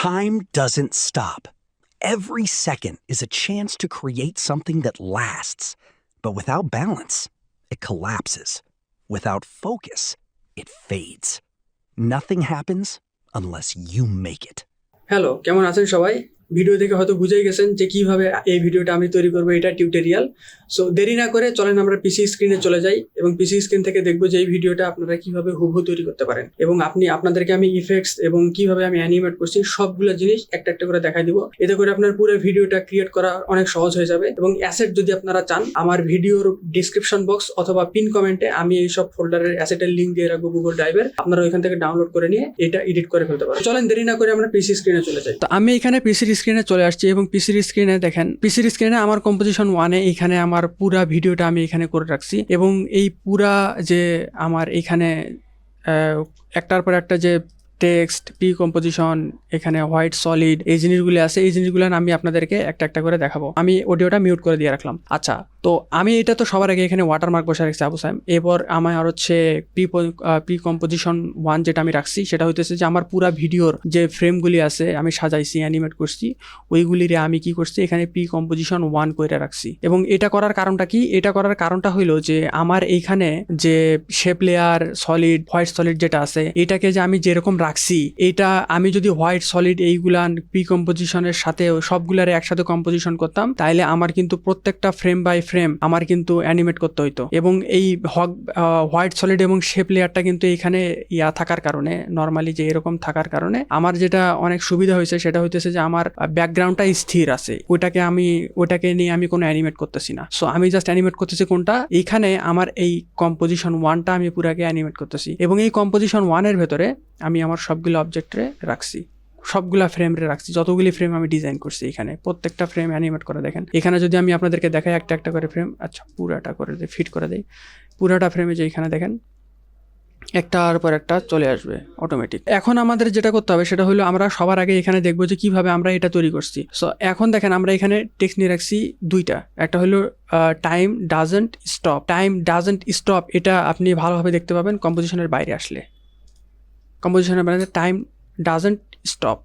Time doesn't stop. Every second is a chance to create something that lasts. But without balance, it collapses. Without focus, it fades. Nothing happens unless you make it. Hello, কেমন আছেন সবাই? Video দেখে হয়তো বুঝেই গেছেন যে কিভাবে এই ভিডিওটা আমি তৈরি করবো, এটা টিউটোরিয়াল। সো দেরি না করে চলেন আমরা পিসি স্ক্রিনে চলে যাই এবং পিসি স্ক্রিন থেকে দেখবো যে এই ভিডিওটা আপনারা কিভাবে হুবহু তৈরি করতে পারেন, এবং আপনাদেরকে আমি ইফেক্টস এবং কিভাবে আমি অ্যানিমেট করছি সবগুলো জিনিস একটা একটা করে দেখাই দিব। এতে করে আপনার পুরো ভিডিওটা ক্রিয়েট করা অনেক সহজ হয়ে যাবে। এবং অ্যাসেট যদি আপনারা চান, আমার ভিডিওর ডিসক্রিপশন বক্স অথবা পিন কমেন্টে আমি এই সব ফোল্ডারের অ্যাসেটের লিঙ্ক দিয়ে রাখবো গুগল ড্রাইভের। আপনারা ওইখান থেকে ডাউনলোড করে নিয়ে এটা এডিট করে ফেলতে পারেন। চলেন দেরি না করে আমরা পিসি স্ক্রিনে চলে যাই। তো আমি এখানে পিসির স্ক্রিনে চলে আসছি এবং পিসির স্ক্রিনে দেখেন, পিসির স্ক্রিনে আমার কম্পোজিশন 1-এ এখানে আমার পুরা ভিডিওটা আমি এখানে করে রাখছি। এবং এই পুরা যে আমার এখানে একটার পর একটা যে টেক্সট, পি কম্পোজিশন, এখানে হোয়াইট সলিড, এই জিনিসগুলো আছে, এই জিনিসগুলো আমি আপনাদেরকে একটা একটা করে দেখাবো। আমি অডিওটা মিউট করে দিয়ে রাখলাম। আচ্ছা, তো আমি এটা তো সবার আগে এখানে ওয়াটারমার্ক বসে রাখছি আবু সাইম। এরপর আমার হচ্ছে পি কম্পোজিশন 1 যেটা আমি রাখছি সেটা হইতেছে যে আমার পুরা ভিডিওর যে ফ্রেমগুলি আছে আমি সাজাইছি, অ্যানিমেট করছি, ওইগুলিরে আমি কি করছি এখানে পি কম্পোজিশন 1 করে রাখছি। এবং এটা করার কারণটা কি? এটা করার কারণটা হইলো যে আমার এইখানে যে shape layer, solid, white solid যেটা আছে, এটাকে যে আমি যেরকম রাখছি, এটা আমি যদি হোয়াইট সলিড এইগুলা পি কম্পোজিশনের সাথে সবগুলারে একসাথে কম্পোজিশন করতাম, তাইলে আমার কিন্তু প্রত্যেকটা ফ্রেম বাই ফ্রেম আমার কিন্তু অ্যানিমেট করতে হইতো। এবং এই হোয়াইট সলিড এবং শেপ লেয়ারটা কিন্তু এখানে থাকার কারণে, নর্মালি যে এরকম থাকার কারণে আমার যেটা অনেক সুবিধা হয়েছে সেটা হইতেছে যে আমার ব্যাকগ্রাউন্ডটা স্থির আছে, ওটাকে নিয়ে আমি কোনো অ্যানিমেট করতেছি না। সো আমি জাস্ট অ্যানিমেট করতেছি কোনটা, এইখানে আমার এই কম্পোজিশন 1টা আমি পুরাকে অ্যানিমেট করতেছি। এবং এই কম্পোজিশন 1-এর ভেতরে আমি আমার সবগুলো অবজেক্টরে রাখছি, সবগুলা ফ্রেমরে রাখছি, যতগুলি ফ্রেম আমি ডিজাইন করছি এখানে প্রত্যেকটা ফ্রেম অ্যানিমেট করে দেখেন। এখানে যদি আমি আপনাদেরকে দেখাই একটা একটা করে ফ্রেম, আচ্ছা পুরাটা করে দিই, ফিট করে দিই পুরাটা ফ্রেমে, যে এখানে দেখেন একটার পর একটা চলে আসবে অটোমেটিক। এখন আমাদের যেটা করতে হবে সেটা হলো আমরা সবার আগে এখানে দেখবো যে কিভাবে আমরা এটা তৈরি করছি। সো এখন দেখেন আমরা এখানে টেক্সট নিয়ে রাখছি দুইটা, একটা হলো time doesn't stop. Time doesn't stop এটা আপনি ভালোভাবে দেখতে পাবেন কম্পোজিশনের বাইরে আসলে। কম্পোজিশনের বাইরে টাইম ডাজন্ট স্টপ,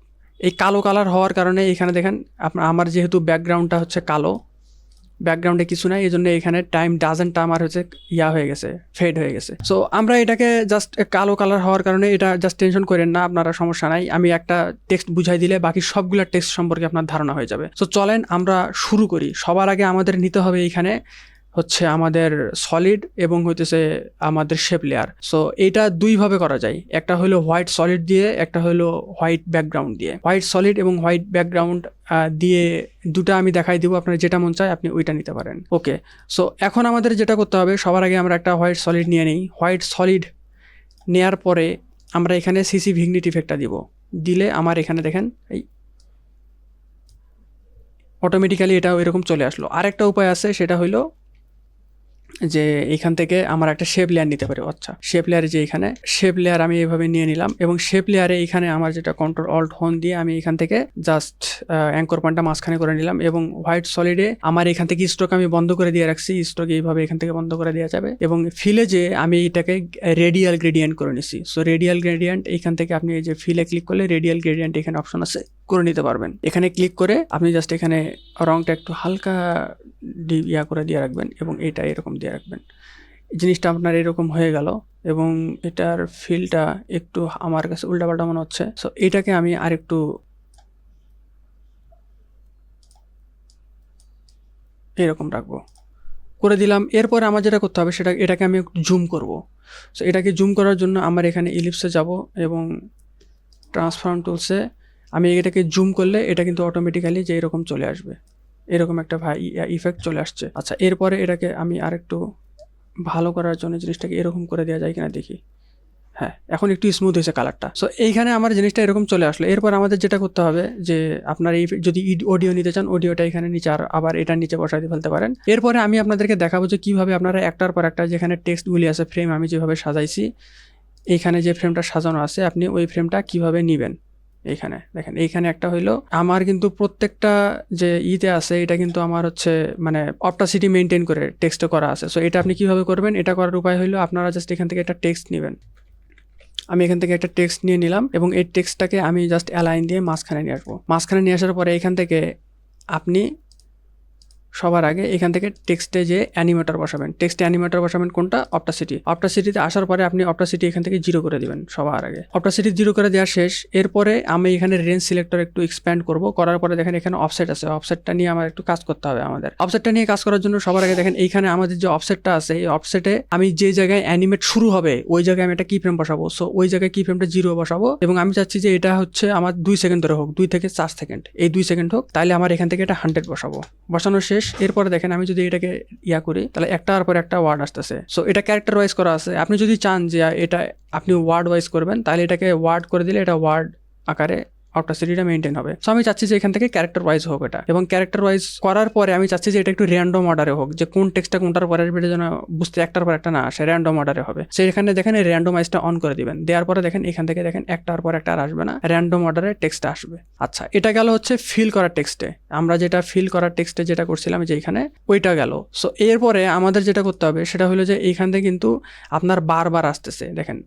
এই কালো কালার হওয়ার কারণে এখানে দেখেন আমার যেহেতু ব্যাকগ্রাউন্ডটা হচ্ছে কালো, ব্যাকগ্রাউন্ডে কিছু নাই, এই জন্য এখানে টাইম ডাজেন্টটা আমার হচ্ছে হয়ে গেছে, ফেড হয়ে গেছে। সো আমরা এটাকে জাস্ট কালো কালার হওয়ার কারণে এটা জাস্ট টেনশন করেন না, আপনারা সমস্যা নাই, আমি একটা টেক্সট বুঝাই দিলে বাকি সবগুলা টেক্সট সম্পর্কে আপনার ধারণা হয়ে যাবে। সো চলেন আমরা শুরু করি। সবার আগে আমাদের নিতে হবে এখানে হচ্ছে আমাদের সলিড এবং হইতেছে আমাদের শেপ লেয়ার। সো এইটা দুইভাবে করা যায়, একটা হলো হোয়াইট সলিড দিয়ে, একটা হলো হোয়াইট ব্যাকগ্রাউন্ড দিয়ে। হোয়াইট সলিড এবং হোয়াইট ব্যাকগ্রাউন্ড দিয়ে দুটা আমি দেখাই দিব, আপনার যেটা মন চায় আপনি ওইটা নিতে পারেন। ওকে, সো এখন আমাদের যেটা করতে হবে, সবার আগে আমরা একটা হোয়াইট সলিড নিয়ে নিই। হোয়াইট সলিড নেয়ার পরে আমরা এখানে সিসি ভিগনিট ইফেক্টটা দিলে আমার এখানে দেখেন এই অটোমেটিক্যালি এটা এরকম চলে আসলো। আরেকটা উপায় আছে, সেটা হইলো যে এখান থেকে আমার একটা শেপ লেয়ার নিতে পারি। আচ্ছা, শেপ লেয়ারে যে এখানে শেপ লেয়ার আমি এইভাবে নিয়ে নিলাম, এবং শেপ লেয়ারে এখানে আমার যেটা কন্ট্রোল অল্ট হোন দিয়ে আমি এখান থেকে জাস্ট অ্যাঙ্কর পয়েন্টটা মাঝখানে করে নিলাম। এবং হোয়াইট সলিডে আমার এখান থেকে স্ট্রোক আমি বন্ধ করে দিয়ে রাখছি, স্ট্রোক এইভাবে এখান থেকে বন্ধ করে দেওয়া যাবে। এবং ফিলে যে আমি এটাকে রেডিয়াল গ্রেডিয়েন্ট করে নিছি। সো রেডিয়াল গ্রেডিয়েন্ট এখান থেকে আপনি এই যে ফিলে ক্লিক করলে রেডিয়াল গ্রেডিয়েন্ট এখানে অপশন আছে, করে নিতে পারবেন। এখানে ক্লিক করে আপনি জাস্ট এখানে রংটা একটু হালকা করে দিয়ে রাখবেন এবং এটা এরকম দিয়ে রাখবেন। জিনিসটা আপনার এরকম হয়ে গেল এবং এটার ফিলটা একটু আমার কাছে উল্টাপাল্টা মনে হচ্ছে। সো এটাকে আমি আরেকটু এরকম রাখবো, করে দিলাম। এরপর আমার যেটা করতে হবে এটাকে আমি জুম করব। সো এটাকে জুম করার জন্য আমার এখানে ইলিপসে যাব এবং ট্রান্সফর্ম টুলসে আমি এটাকে জুম করলে এটা কিন্তু অটোমেটিক্যালি যে এরকম চলে আসবে, এরকম একটা ইফেক্ট চলে আসছে। আচ্ছা, এরপরে এটাকে আমি আরেকটু ভালো করার জন্য জিনিসটাকে এরকম করে দেওয়া যায় কিনা দেখি। হ্যাঁ, এখন একটু স্মুথ হয়েছে কালারটা। সো এইখানে আমার জিনিসটা এরকম চলে আসলো। এরপর আমাদের যেটা করতে হবে যে আপনার এই যদি অডিও নিতে চান, অডিওটা এখানে নিচে আর আবার এটার নিচে বসাই দিয়ে ফেলতে পারেন। এরপরে আমি আপনাদেরকে দেখাবো যে কীভাবে আপনারা একটার পর একটা যেখানে টেক্সটগুলি আছে, ফ্রেম আমি যেভাবে সাজাইছি, এইখানে যে ফ্রেমটা সাজানো আছে আপনি ওই ফ্রেমটা কিভাবে নেবেন। এইখানে দেখেন, এইখানে একটা হইলো আমার কিন্তু প্রত্যেকটা যে আছে এটা কিন্তু আমার হচ্ছে মানে অপটাসিটি মেনটেন করে টেক্সটে করা আছে। সো এটা আপনি কিভাবে করবেন, এটা করার উপায় হইলো আপনারা জাস্ট এখান থেকে একটা টেক্সট নেবেন, আমি এখান থেকে একটা টেক্সট নিয়ে নিলাম এবং এই টেক্সটটাকে আমি জাস্ট অ্যালাইন দিয়ে মাঝখানে নিয়ে আসবো। মাঝখানে নিয়ে আসার পরে এখান থেকে আপনি সবার আগে এখান থেকে টেক্সটে যে অ্যানিমেটর বসাবেন, টেক্সটে অ্যানিমেটর বসাবেন কোনটা? অপটাসিটি। অপটাসিটিতে আসার পরে আপনি অপটাসিটি এখান থেকে 0 করে দিবেন সবার আগে। অপটাসিটি 0 করে দেওয়া শেষ। এরপরে আমি এখানে রেঞ্জ সিলেক্টর একটু এক্সপ্যান্ড করব, করার পরে দেখেন এখানে অফসেট আছে, অফসেটটা নিয়ে আমার একটু কাজ করতে হবে। আমাদের অফসেটটা নিয়ে কাজ করার জন্য সবার আগে দেখেন এইখানে আমাদের যে অফসেটটা আছে, এই অফসেটে আমি যে জায়গায় অ্যানিমেট শুরু হবে ওই জায়গায় আমি একটা কি ফ্রেম বসাবো। সো ওই জায়গায় কি ফ্রেমটা 0 বসাবো এবং আমি চাচ্ছি যে এটা হচ্ছে আমার 2 সেকেন্ড ধরে হোক, 2 থেকে 4 সেকেন্ড, এই 2 সেকেন্ড হোক। তাহলে আমার এখান থেকে এটা 100 বসাবো। বসানো শেষ। এরপরে দেখেন আমি যদি এটাকে করি তাহলে একটার পর একটা ওয়ার্ড আসতেছে। সো এটা ক্যারেক্টার ওয়াইজ করা আছে। আপনি যদি চান যে এটা আপনি ওয়ার্ড ওয়াইজ করবেন তাহলে এটাকে ওয়ার্ড করে দিলে এটা ওয়ার্ড আকারে অপটাসিটিটা মেনটেন হবে। সো আমি চাচ্ছি যে এখান থেকে ক্যারেক্টার ওয়াইজ হোক এটা, এবং ক্যারেক্টার ওয়াইজ করার পরে আমি চাচ্ছি যে এটা একটু র্যান্ডম অর্ডারে হোক, যে কোন টেক্সটটা কোনটার পরে আসবে যেন বুঝতে একটার পর একটা না আসে, র্যান্ডম অর্ডারে হবে। সেখানে দেখেন এই র্যান্ডমাইজটা অন করে দিবেন। দেওয়ার পরে দেখেন এখান থেকে দেখেন একটার পর একটা আর আসবে না, র্যান্ডম অর্ডারে টেক্সট আসবে। আচ্ছা, এটা গেল হচ্ছে ফিল করার টেক্সটে। আমরা যেটা ফিল করার টেক্সটে যেটা করছিলাম যে এখানে ওইটা গেল। সো এরপরে আমাদের যেটা করতে হবে সেটা হলো যে এইখান থেকে কিন্তু আপনার বারবার আসতেছে দেখেন,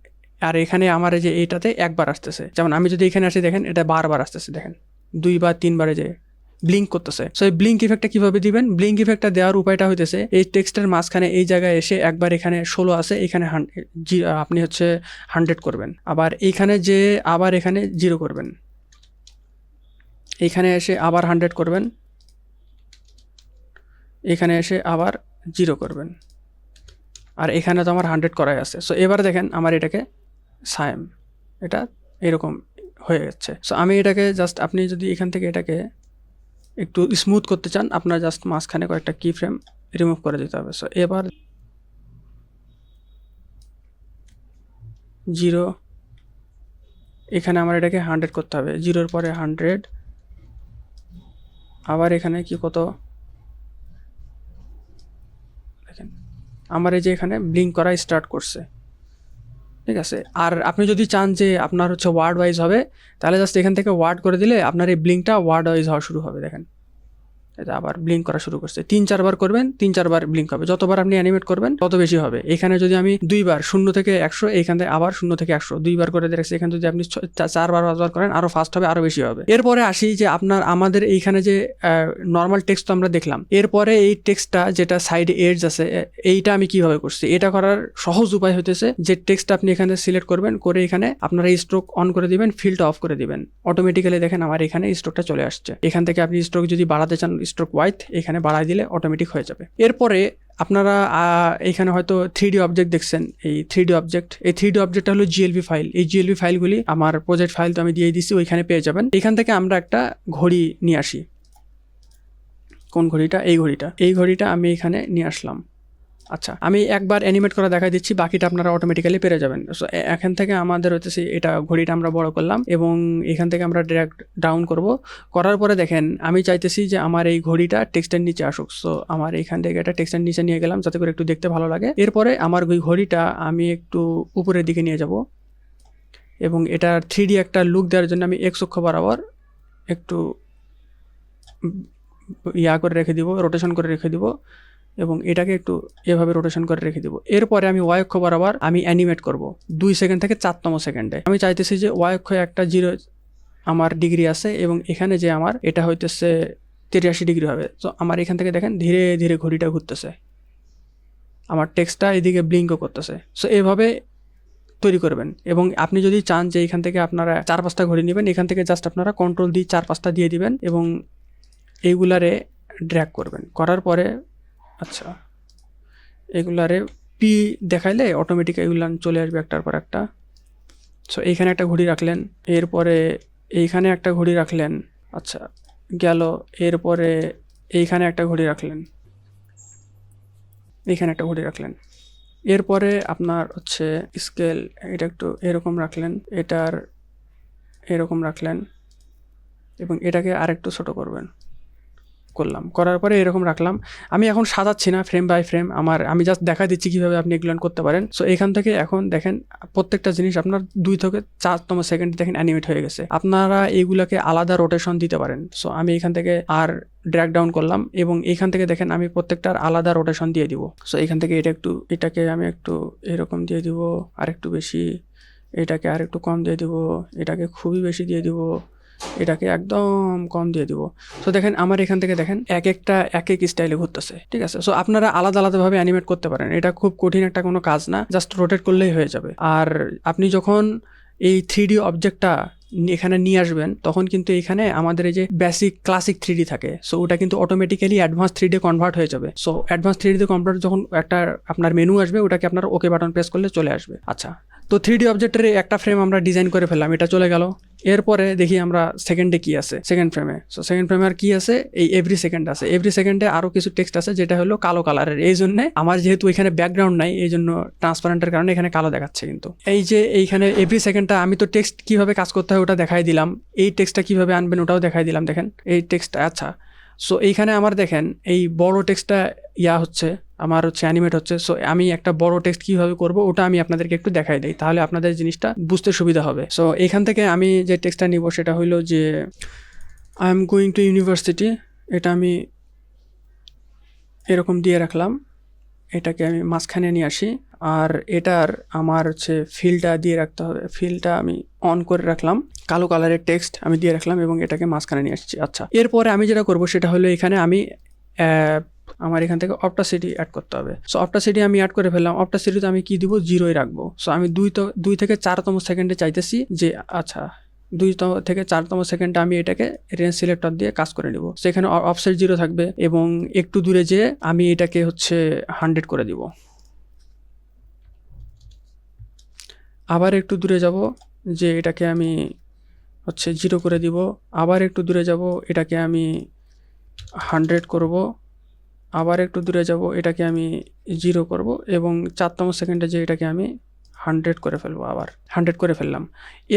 আর এখানে আমার এই যে এইটাতে একবার আসতেছে। যেমন আমি যদি এখানে আসি দেখেন এটা বারবার আসতেছে, দেখেন 2 বা 3 বারে যে ব্লিঙ্ক করতেছে। সো এই ব্লিঙ্ক ইফেক্টটা কিভাবে দিবেন? ব্লিঙ্ক ইফেক্টটা দেওয়ার উপায়টা হইতেছে এই টেক্সটের মাঝখানে এই জায়গায় এসে একবার এখানে 16 আছে, এখানে আপনি হচ্ছে 100 করবেন। আবার এইখানে যে আবার এখানে 0 করবেন, এইখানে এসে আবার 100 করবেন, এখানে এসে আবার 0 করবেন, আর এখানে তো আমার 100 করাই আছে। সো এবার দেখেন আমার এটাকে সাইম এটা এরকম হয়ে যাচ্ছে। সো আমি এটাকে জাস্ট, আপনি যদি এখান থেকে এটাকে একটু স্মুথ করতে চান আপনার জাস্ট মাঝখানে কয়েকটা কি ফ্রেম রিমুভ করে দিতে হবে। সো এবার 0, এখানে আমার এটাকে 100 করতে হবে, 0-র পরে 100, আবার এখানে কি কত দেখেন আমার এই যে এখানে ব্লিঙ্ক করা স্টার্ট করছে, ঠিক আছে। আর আপনি যদি চান যে আপনার হচ্ছে ওয়ার্ড ওয়াইজ হবে তাহলে জাস্ট এখান থেকে ওয়ার্ড করে দিলে আপনার এই ব্লিঙ্কটা ওয়ার্ড ওয়াইজ হওয়া শুরু হবে। দেখেন এটা আবার ব্লিঙ্ক করা শুরু করছে। 3-4 বার করবেন, 3-4 বার ব্লিঙ্ক হবে। যতবার আপনি অ্যানিমেট করবেন তত বেশি হবে। এখানে যদি আমি 2 বার 0 থেকে 100, এইখান থেকে আবার 0 থেকে 100 2 বার করে দেখছি, এখানে যদি আপনি 4 বার 5 বার করেন আরো ফাস্ট হবে, আরো বেশি হবে। এরপরে আসি যে আমাদের এইখানে যে নর্মাল টেক্সট তো আমরা দেখলাম, এরপরে এই টেক্সটটা যেটা সাইডে এডজ আছে এইটা আমি কিভাবে করছি। এটা করার সহজ উপায় হতেছে যে টেক্সট আপনি এখানে সিলেক্ট করবেন, করে এখানে আপনারা স্ট্রোক অন করে দিবেন, ফিল্ডটা অফ করে দিবেন, অটোমেটিক্যালি দেখেন আমার এখানে স্ট্রোকটা চলে আসছে। এখান থেকে আপনি স্ট্রোক যদি বাড়াতে চান স্ট্রোক ওয়াইড এখানে বাড়াই দিলে অটোমেটিক হয়ে যাবে। এরপরে আপনারা এখানে হয়তো 3D অবজেক্ট দেখছেন, এই 3D অবজেক্ট, এই 3D অবজেক্টটা হলো GLB ফাইল। এই GLB ফাইলগুলি আমার প্রজেক্ট ফাইল তো আমি দিয়ে দিচ্ছি, ওইখানে পেয়ে যাবেন। এখান থেকে আমরা একটা ঘড়ি নিয়ে আসি। কোন ঘড়িটা? এই ঘড়িটা আমি এখানে নিয়ে আসলাম। আচ্ছা, আমি একবার অ্যানিমেট করা দেখা দিচ্ছি, বাকিটা আপনারা অটোমেটিক্যালি পেরে যাবেন। সো এখান থেকে আমাদের হচ্ছে এটা ঘড়িটা আমরা বড় করলাম এবং এখান থেকে আমরা ড্র্যাগ ডাউন করব। করার পরে দেখেন আমি চাইতেছি যে আমার এই ঘড়িটা টেক্সটের নিচে আসুক। সো আমার এখান থেকে এটা টেক্সটের নিচে নিয়ে গেলাম যাতে করে একটু দেখতে ভালো লাগে। এরপরে আমার ওই ঘড়িটা আমি একটু উপরের দিকে নিয়ে যাব এবং এটার 3D একটা লুক দেওয়ার জন্য আমি X অক্ষ বরাবর একটু করে রেখে দিব, রোটেশন করে রেখে দিব এবং এটাকে একটু এভাবে রোটেশন করে রেখে দিব। এরপরে আমি Y অক্ষ বরাবর আমি অ্যানিমেট করব 2 সেকেন্ড থেকে 4তম সেকেন্ডে। আমি চাইতেছি যে Y অক্ষে একটা 0 আমার ডিগ্রি আছে এবং এখানে যে আমার এটা হইতেছে 83 ডিগ্রি হবে। তো আমার এখান থেকে দেখেন ধীরে ধীরে ঘড়িটা ঘুরতেছে, আমার টেক্সটটা এদিকে ব্লিঙ্কও করতেছে। সো এভাবে তৈরি করবেন। এবং আপনি যদি চান যে এখান থেকে আপনারা 4-5টা ঘড়ি নেবেন, এখান থেকে জাস্ট আপনারা কন্ট্রোল দিয়ে 4-5টা দিয়ে দিবেন এবং এইগুলারে ড্র্যাগ করবেন। করার পরে আচ্ছা এগুলারে পি দেখাইলে অটোমেটিক এগুলো চলে আসবে একটার পর একটা। সো এইখানে একটা ঘড়ি রাখলেন, এরপরে এইখানে একটা ঘড়ি রাখলেন, আচ্ছা গেল। এরপরে এইখানে একটা ঘড়ি রাখলেন, এইখানে একটা ঘড়ি রাখলেন। এরপরে আপনার হচ্ছে স্কেল এটা একটু এরকম রাখলেন, এটার এরকম রাখলেন এবং এটাকে আরেকটু ছোট করলাম। করার পরে এরকম রাখলাম। আমি এখন সাজাচ্ছি না ফ্রেম বাই ফ্রেম, আমি জাস্ট দেখা দিচ্ছি কীভাবে আপনি এগুলো করতে পারেন। সো এখান থেকে এখন দেখেন প্রত্যেকটা জিনিস আপনার 2 থেকে 4তম সেকেন্ডে দেখেন অ্যানিমেট হয়ে গেছে। আপনারা এইগুলোকে আলাদা রোটেশন দিতে পারেন। সো আমি এখান থেকে আর ড্র্যাগ ডাউন করলাম এবং এইখান থেকে দেখেন আমি প্রত্যেকটার আলাদা রোটেশন দিয়ে দিব। সো এখান থেকে এটাকে আমি একটু এরকম দিয়ে দিব, আর একটু বেশি এটাকে আর একটু কম দিয়ে দিব, এটাকে খুবই বেশি দিয়ে দিব, এটাকে একদম কম দিয়ে দিব। সো দেখেন আমার এখান থেকে দেখেন এক একটা এক এক স্টাইলে ঘুরতেছে, ঠিক আছে। সো আপনারা আলাদা আলাদাভাবে অ্যানিমেট করতে পারেন, এটা খুব কঠিন একটা কোনো কাজ না, জাস্ট রোটেট করলেই হয়ে যাবে। আর আপনি যখন এই 3D অবজেক্টটা এখানে নিয়ে আসবেন তখন কিন্তু এখানে আমাদের এই যে বেসিক ক্লাসিক 3D থাকে, সো ওটা কিন্তু অটোমেটিক্যালি অ্যাডভান্স 3D কনভার্ট হয়ে যাবে। সো অ্যাডভান্স 3D কনভার্ট যখন একটা আপনার মেনু আসবে, ওটাকে আপনার ওকে বাটন প্রেস করলে চলে আসবে। আচ্ছা, তো 3D অবজেক্টের একটা ফ্রেম আমরা ডিজাইন করে ফেললাম, এটা চলে গেল। এরপরে দেখি আমরা সেকেন্ডে কি আছে, সেকেন্ড ফ্রেমে। সো সেকেন্ড ফ্রেমে আর কি আছে, এই এভরি সেকেন্ড আছে। এভরি সেকেন্ডে আরও কিছু টেক্সট আছে যেটা হলো কালো কালারের। এই জন্য আমার যেহেতু এখানে ব্যাকগ্রাউন্ড নাই, এই জন্য ট্রান্সপারেন্টের কারণে এখানে কালো দেখাচ্ছে। কিন্তু এই যে এইখানে এভরি সেকেন্ডটা আমি তো টেক্সট কীভাবে কাজ করতে হয় ওটা দেখাই দিলাম, এই টেক্সটটা কীভাবে আনবেন ওটাও দেখাই দিলাম। দেখেন এই টেক্সটটা, আচ্ছা। সো এইখানে আমার দেখেন এই বড় টেক্সটটা হচ্ছে আমার অ্যানিমেট হচ্ছে। সো আমি একটা বড় টেক্সট কীভাবে করব ওটা আমি আপনাদেরকে একটু দেখাই দিই, তাহলে আপনাদের জিনিসটা বুঝতে সুবিধা হবে। সো এখান থেকে আমি যে টেক্সটটা নিব সেটা হইলো যে I am going to university. এটা আমি এরকম দিয়ে রাখলাম, এটাকে আমি মাঝখানে নিয়ে আসি। আর এটার আমার ফিলটা দিয়ে রাখতে হবে, ফিলটা আমি অন করে রাখলাম, কালো কালারের টেক্সট আমি দিয়ে রাখলাম এবং এটাকে মাঝখানে নিয়ে আসছি। আচ্ছা, এরপরে আমি যেটা করব সেটা হলো এখানে আমি আমার এখান থেকে অপটাসিটি অ্যাড করতে হবে। সো অপটাসিটি আমি অ্যাড করে ফেললাম। অপটাসিটিতে আমি কি দিব, 0 রাখবো। সো আমি 2 থেকে 4তম সেকেন্ডে চাইতেছি যে আচ্ছা 2 থেকে 4তম সেকেন্ডে আমি এটাকে রেঞ্জ সিলেক্টর দিয়ে কাজ করে নিব। সেখানে অফসেট 0 থাকবে এবং একটু দূরে যেয়ে আমি এটাকে 100 করে দিব। আবার একটু দূরে যাব, যে এটাকে আমি 0 করে দিব। আবার একটু দূরে যাব, এটাকে আমি 100 করব। আবার একটু দূরে যাব, এটাকে আমি 0 করব এবং 4তম সেকেন্ডে যে এটাকে আমি 100 করে ফেলবো, আবার 100 করে ফেললাম।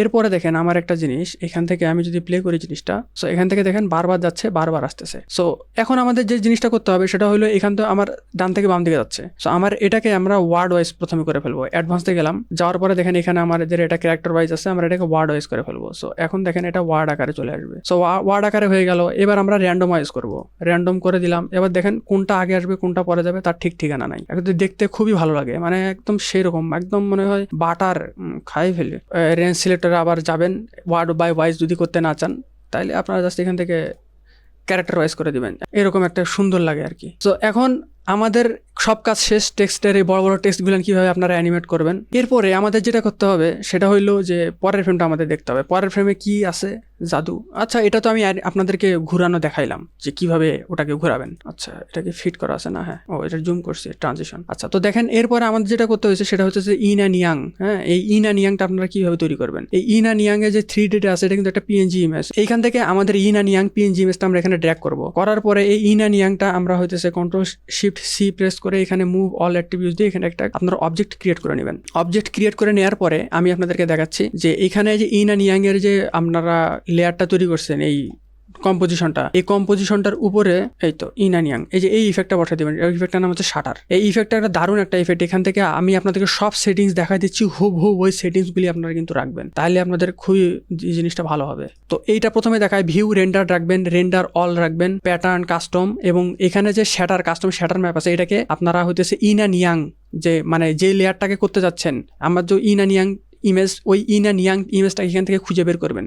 এরপরে দেখেন আমার একটা জিনিস, এখান থেকে আমি যদি প্লে করি জিনিসটা, সো এখান থেকে দেখেন বারবার যাচ্ছে, বারবার আসতেছে। সো এখন আমাদের যে জিনিসটা করতে হবে সেটা হলো এখান তো আমার ডান থেকে বাম দিকে যাচ্ছে। সো আমার এটাকে আমরা ওয়ার্ড ওয়াইজ প্রথমে করে ফেলবো। অ্যাডভান্সে গেলাম, যাওয়ার পরে দেখেন এখানে আমাদের এটা ক্যারেক্টার ওয়াইজ আছে, আমরা এটাকে ওয়ার্ড ওয়াইজ করে ফেলবো। সো এখন দেখেন এটা ওয়ার্ড আকারে চলে আসবে। সো ওয়ার্ড আকারে হয়ে গেল। এবার আমরা র্যান্ডমাইজ করবো, র্যান্ডম করে দিলাম। এবার দেখেন কোনটা আগে আসবে কোনটা পরে যাবে তার ঠিক ঠিকানা নাই। এখন দেখতে খুবই ভালো লাগে, মানে একদম সেরকম, একদম মনে হয় বাটার খাই ফেলে। রেঞ্জ সিলেক্টরে আবার যাবেন, ওয়ার্ড বাই ওয়াইজ যদি করতে না চান তাহলে আপনারা জাস্ট এখান থেকে ক্যারেক্টার ওয়াইজ করে দিবেন, এরকম একটা সুন্দর লাগে আর কি। তো এখন আমাদের সব কাজ শেষ। টেক্সটের এই বড় বড় টেক্সটগুলো কীভাবে আপনারা অ্যানিমেট করবেন। এরপরে আমাদের যেটা করতে হবে সেটা হইলো যে পরের ফ্রেমটা আমাদের দেখতে হবে। পরের ফ্রেমে কি আছে, জাদু। আচ্ছা, এটা তো আমি আপনাদেরকে ঘুরানো দেখাইলাম যে কিভাবে ওটাকে ঘুরাবেন। আচ্ছা, এটাকে ফিট করা আছে না? হ্যাঁ, এটা জুম করছি, ট্রানজিশন। আচ্ছা, তো দেখেন এরপরে আমাদের যেটা করতে হয়েছে সেটা হচ্ছে যে ইন অ্যান্ড ইয়াং। হ্যাঁ, এই ইন অ্যান্ড ইয়াংটা আপনারা কীভাবে তৈরি করবেন। এই ইন অ্যান্ড ইয়াং এর যে 3D আছে এটা কিন্তু একটা PNG ইমেজ। এইখান থেকে আমাদের ইন অ্যান্ড ইয়াং PNG ইমেজটা আমরা এখানে ড্র্যাগ করবো। করার পরে এই ইন অ্যান্ড ইয়াংটা আমরা Ctrl+Shift+C প্রেস করে এখানে মুভ অল অ্যাট্রিবিউটস দিয়ে এখানে একটা আপনারা অবজেক্ট ক্রিয়েট করে নেবেন। অবজেক্ট ক্রিয়েট করে নেওয়ার পরে আমি আপনাদেরকে দেখাচ্ছি যে এখানে যে ইন অ্যান্ড ইয়াং এর যে আপনারা লেয়ারটা তৈরি করছেন, এই কম্পোজিশনটা, এই কম্পোজিশনটার উপরে এই তো ইন অ্যান্ড ইয়াং, এই যে এই ইফেক্টটা বসাই দেবেন। এই ইফেক্টটার নাম হচ্ছে শাটার। এই ইফেক্টটা একটা দারুণ একটা ইফেক্ট। এখান থেকে আমি আপনাদেরকে সব সেটিংস দেখাই দিচ্ছি, হুবহু ওই সেটিংসগুলি আপনারা কিন্তু রাখবেন, তাহলে আপনাদের খুবই জিনিসটা ভালো হবে। তো এইটা প্রথমে দেখায় ভিউ, রেন্ডার রাখবেন, রেন্ডার অল রাখবেন, প্যাটার্ন, কাস্টম এবং এখানে যে শ্যাটার, কাস্টম শ্যাটার ম্যাপ আছে, এটাকে আপনারা ইন অ্যান্ড ইয়াং, যে মানে যে লেয়ারটাকে করতে যাচ্ছেন আমার যে ইন অ্যান্ড ইয়াং ইমেজ, ওই ইন অ্যান্ড ইয়াং ইমেজটা এখান থেকে খুঁজে বের করবেন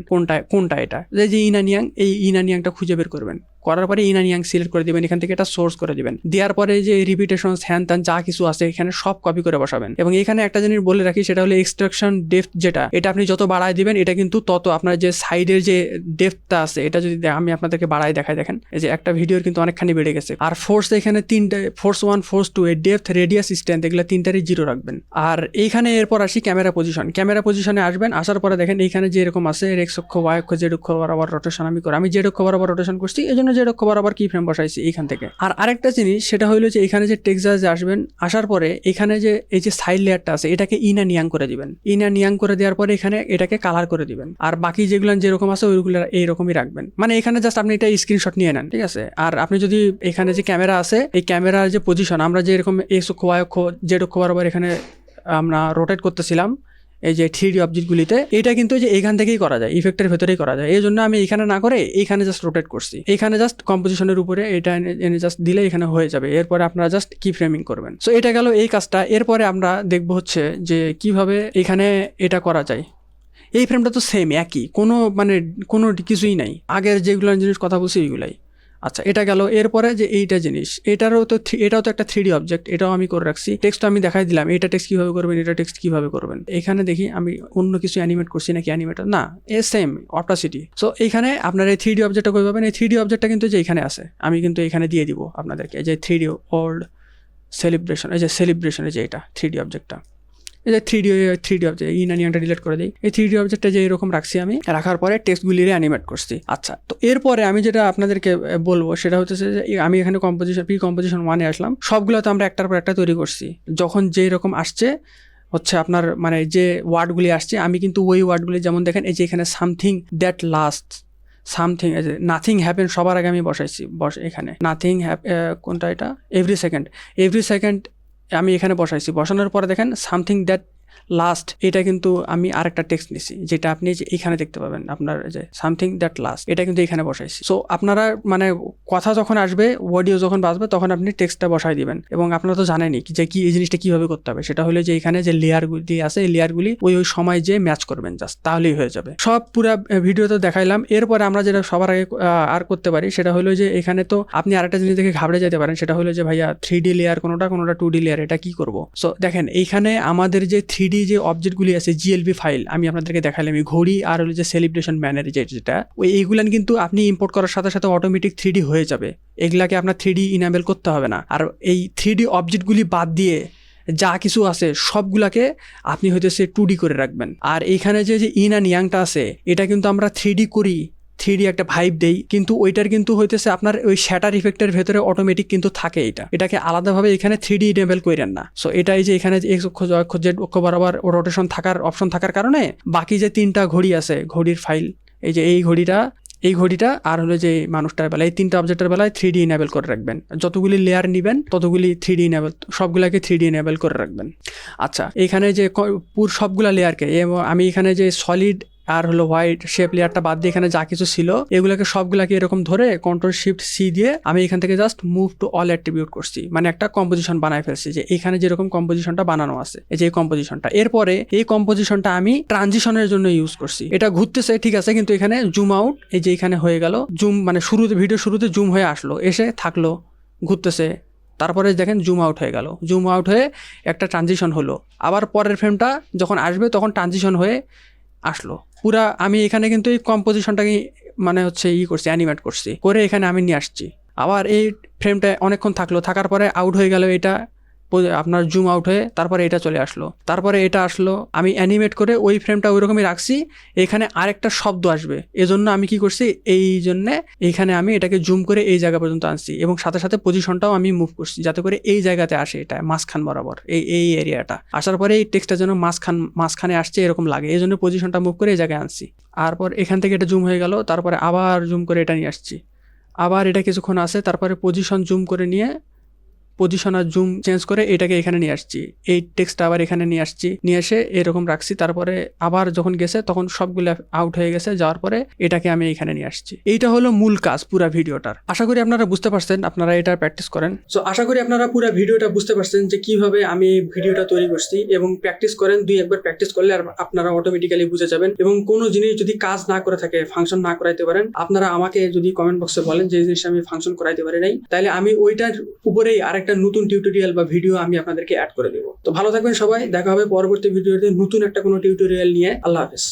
কোনটা এটা, যে ইন অ্যান্ড ইয়াং, এই ইন অ্যান্ড ইয়াংটা খুঁজে বের করবেন। করার পরে ইন অ্যান্ড ইয়াং সিলেক্ট করে দিবেন, এখান থেকে এটা সোর্স করে দিবেন। দেওয়ার পরে যে রিপিটেশন, হ্যান ত্যান যা কিছু আছে এখানে সব কপি করে বসাবেন। এবং এখানে একটা জিনিস বলে রাখি, সেটা হলো এক্সট্রাকশন ডেপথ, যেটা এটা আপনি যত বাড়ায় দিবেন এটা কিন্তু তত আপনার যে সাইডের যে ডেপথটা আছে এটা যদি আমি আপনাদেরকে বাড়ায় দেখাই, দেখেন এই যে একটা ভিডিওর কিন্তু অনেকখানি বেড়ে গেছে। আর ফোর্স এখানে 3টে, ফোর্স 1, ফোর্স 2, এই ডেপথ, রেডিয়াস, স্ট্রেন্থ এগুলো 3টারই 0 রাখবেন। আর এইখানে এরপর আসি ক্যামেরা পজিশন। ক্যামেরা পজিশনে আসবেন, আসার পরে দেখেন এইখানে যে এরকম আছে এক্স অক্ষ, ওয়াই অক্ষ, জেড অক্ষ বরাবর রোটেশন আমি জেড অক্ষ বরাবর রোটেশন করছি, এই জন্য জেড অক্ষ বরাবর কি ফ্রেম বসাইছি এইখান থেকে। আর আরেকটা জিনিস সেটা হলো যে এখানে যে টেক্সচারে আসবেন, আসার পরে এখানে যে এই যে সাইড লেয়ারটা আছে এটাকে ইন অ্যান্ড ইয়াং করে দিবেন। ইন অ্যান্ড ইয়াং করে দেওয়ার পরে এখানে এটাকে কালার করে দিবেন। আর বাকি যেগুলো যেরকম আছে ওইগুলো এইরকমই রাখবেন। মানে এখানে জাস্ট আপনি এটা স্ক্রিনশট নিয়ে নেন, ঠিক আছে। আর আপনি যদি এখানে যে ক্যামেরা আছে, এই ক্যামেরার যে পজিশন আমরা যে এরকম এক্স অক্ষ, ওয়াই অক্ষ, জেড অক্ষ বরাবর এখানে আমরা রোটেট করতেছিলাম, এই যে 3D অবজেক্টগুলিতে, এটা কিন্তু যে এখান থেকেই করা যায়, ইফেক্টের ভেতরেই করা যায়। এই জন্য আমি এখানে না করে এইখানে জাস্ট রোটেট করছি, এখানে জাস্ট কম্পোজিশনের উপরে এটা এনে জাস্ট দিলে এখানে হয়ে যাবে। এরপরে আপনারা জাস্ট কি ফ্রেমিং করবেন। সো এটা গেল এই কাজটা। এরপরে আমরা দেখব হচ্ছে যে কিভাবে এখানে এটা করা যায়। এই ফ্রেমটা তো সেম, একই, কোনো কিছুই নাই, আগের যেগুলো জিনিস কথা বলছি এইগুলাই। আচ্ছা, এটা গেল। এরপরে যে এইটা জিনিস, এটাও তো একটা 3D অবজেক্ট, এটাও আমি করে রাখছি। টেক্সট আমি দেখাই দিলাম, এটা টেক্সট কিভাবে করবেন, এটা টেক্সট কিভাবে করবেন। এখানে দেখি আমি অন্য কিছু অ্যানিমেট করছি নাকি, অ্যানিমেটর না, সেম অপটাসিটি। সো এইখানে আপনার এই 3D অবজেক্টটা কই পাবেন? এই 3D অবজেক্টটা কিন্তু যে এখানে আছে, আমি কিন্তু এখানে দিয়ে দিব আপনাদেরকে। এই যে 3D ওয়ার্ল্ড সেলিব্রেশন, এই যে সেলিব্রেশন, এই যে এটা 3D অবজেক্টটা, এই যে 3D অবজেক্ট, ইনানিয়ানটা ডিলিট করে দিই। এই 3D অবজেক্টটা যে এরকম রাখছি আমি, রাখার পরে টেক্সটগুলিরে অ্যানিমেট করছি। আচ্ছা, তো এরপরে আমি যেটা আপনাদেরকে বলবো সেটা হচ্ছে যে আমি এখানে প্রি কম্পোজিশন 1-এ আসলাম। সবগুলো তো আমরা একটার পর একটা তৈরি করছি। যখন যেই রকম আসছে হচ্ছে আপনার যে ওয়ার্ডগুলি আসছে, আমি কিন্তু ওই ওয়ার্ডগুলি, যেমন দেখেন এই যে এখানে something that last, something, nothing happen সবার আগে আমি বসাইছি। এখানে নাথিং কোনটা, এটা এভরি সেকেন্ড আমি এখানে বসাইছি। বসানোর পরে দেখেন সামথিং দ্যাট লাস্ট, এটা কিন্তু আমি আরেকটা টেক্সট নিছি, যেটা আপনি যে এখানে দেখতে পাবেন, আপনার যে সামথিং দ্যাট লাস্ট, এটা কিন্তু এখানে বসাইছি। সো আপনারা কথা যখন আসবে, অডিও যখন বাজবে, তখন আপনি টেক্সটটা বসাই দিবেন। এবং আপনারা তো জানেনই যে কি এই জিনিসটা কিভাবে করতে হবে। সেটা হলো যে এখানে যে লেয়ারগুলি আছে, এই লেয়ারগুলি ওই সময় যে ম্যাচ করবেন জাস্ট, তাহলেই হয়ে যাবে। সব পুরা ভিডিওতে দেখাইলাম। এরপরে আমরা যেটা সবার আগে আর করতে পারি সেটা হলো যে এখানে তো আপনি আরেকটা জিনিস দেখে ঘাবড়ে যেতে পারেন, সেটা হলো যে ভাইয়া 3D লেয়ার কোনোটা 2D লেয়ার, এটা কি করব। সো দেখেন এইখানে আমাদের যে 3D যে অবজেক্টগুলি আছে, GLB ফাইল আমি আপনাদেরকে দেখালাম, এই ঘড়ি আর হলো যে সেলিব্রেশন ম্যানের যেটা, এইগুলান কিন্তু আপনি ইম্পোর্ট করার সাথে সাথে অটোমেটিক 3D হয়ে যাবে। এগুলাকে আপনার 3D ইনেবল করতে হবে না। আর এই 3D অবজেক্টগুলি বাদ দিয়ে যা কিছু আছে সবগুলাকে আপনি হইতেছে 2D করে রাখবেন। আর এইখানে যে ইন অ্যান্ড ইয়াংটা আছে, এটা কিন্তু আমরা 3D করি, 3D একটা ভাইব দেই, কিন্তু ওইটার কিন্তু হইতেছে আপনার ওই শ্যাটার ইফেক্টের ভেতরে অটোমেটিক কিন্তু থাকে। এটাকে আলাদাভাবে এখানে 3D ইনেবল করেন না। সো এটাই যে এখানে এক্স অক্ষ, জয় অক্ষ, জেড অক্ষ বরাবর রোটেশন থাকার অপশন থাকার কারণে বাকি যে 3টা ঘড়ি আছে, ঘড়ির ফাইল, এই যে এই ঘড়িটা আর হলো যে মানুষটার বেলায়, এই 3টা অবজেক্টের বেলায় 3D ইনেবল করে রাখবেন। যতগুলি লেয়ার নেবেন ততগুলি 3D ইনেবল, সবগুলাকে 3D ইনেবল করে রাখবেন। আচ্ছা, এখানে যে সবগুলা লেয়ারকে, এবং আমি এখানে যে সলিড আর হলো হোয়াইট শেপ লেয়ারটা বাদ দিয়ে এখানে যা কিছু ছিল এগুলোকে সবগুলাকে এরকম ধরে Ctrl+Shift+C দিয়ে আমি এখান থেকে just move to all attribute করছি, একটা কম্পোজিশন বানায় ফেলছি। যে এখানে যেরকম কম্পোজিশনটা বানানো আছে, এই যে এই কম্পোজিশনটা, এরপরে এই কম্পোজিশনটা আমি ট্রানজিশনের জন্য ইউজ করছি। এটা ঘুরতেছে ঠিক আছে, কিন্তু এখানে জুম আউট, এই যে এখানে হয়ে গেল জুম, ভিডিও শুরুতে জুম হয়ে আসলো, এসে থাকলো, ঘুরতেছে, তারপরে দেখেন জুম আউট হয়ে গেল, জুম আউট হয়ে একটা ট্রানজিশন হলো। আবার পরের ফ্রেমটা যখন আসবে তখন ট্রানজিশন হয়ে আসলো। পুরা আমি এখানে কিন্তু এই কম্পোজিশনটাকে করছি, অ্যানিমেট করছি, করে এখানে আমি নিয়ে আসছি। আবার এই ফ্রেমটা অনেকক্ষণ থাকার পরে আউট হয়ে গেল, এটা আপনার জুম আউট হয়ে তারপরে এটা চলে আসলো, তারপরে এটা আসলো। আমি অ্যানিমেট করে ওই ফ্রেমটা ওই রকমই রাখছি। এখানে আরেকটা শব্দ আসবে, এজন্য আমি কি করছি, এই জন্যে এইখানে আমি এটাকে জুম করে এই জায়গা পর্যন্ত আনছি, এবং সাথে সাথে পজিশনটাও আমি মুভ করছি যাতে করে এই জায়গাতে আসে, এটা মাঝখান বরাবর, এই এরিয়াটা আসার পরে এই টেক্সটটা যেন মাঝখানে আসছে এরকম লাগে, এই জন্য পজিশনটা মুভ করে এই জায়গায় আনছি। তারপর এখান থেকে এটা জুম হয়ে গেল, তারপরে আবার জুম করে এটা নিয়ে আসছি, আবার এটা কিছুক্ষণ আসে, তারপরে পজিশন জুম করে নিয়ে পজিশন আর জুম চেঞ্জ করে এটাকে এখানে নিয়ে আসছি, এই টেক্সটটা আবার এখানে নিয়ে আসছি, নিয়ে এসে এরকম রাখছি। তারপরে আবার যখন গেছে তখন সবগুলো আউট হয়ে গেছে, যাওয়ার পরে এটাকে আমি এখানে নিয়ে আসছি। এইটা হলো মূল কাজ পুরা ভিডিওটার। আশা করি আপনারা বুঝতে পারছেন, আপনারা এটা প্র্যাকটিস করেন। সো আশা করি আপনারা পুরো ভিডিওটা বুঝতে পারছেন যে কিভাবে আমি ভিডিওটা তৈরি করছি, এবং প্র্যাকটিস করেন, 2-1 প্র্যাকটিস করলে আর আপনারা অটোমেটিক্যালি বুঝে যাবেন। এবং কোনো জিনিস যদি কাজ না করে থাকে, ফাংশন না করাইতে পারেন, আপনারা আমাকে যদি কমেন্ট বক্সে বলেন যে এই জিনিসটা আমি ফাংশন করাইতে পারি নাই, তাহলে আমি ওইটার উপরেই আরেকটা নতুন টিউটোরিয়াল বা ভিডিও আমি আপনাদেরকে অ্যাড করে দেবো। তো ভালো থাকবেন সবাই, দেখা হবে পরবর্তী ভিডিওতে নতুন একটা কোনো টিউটোরিয়াল নিয়ে। আল্লাহ হাফেজ।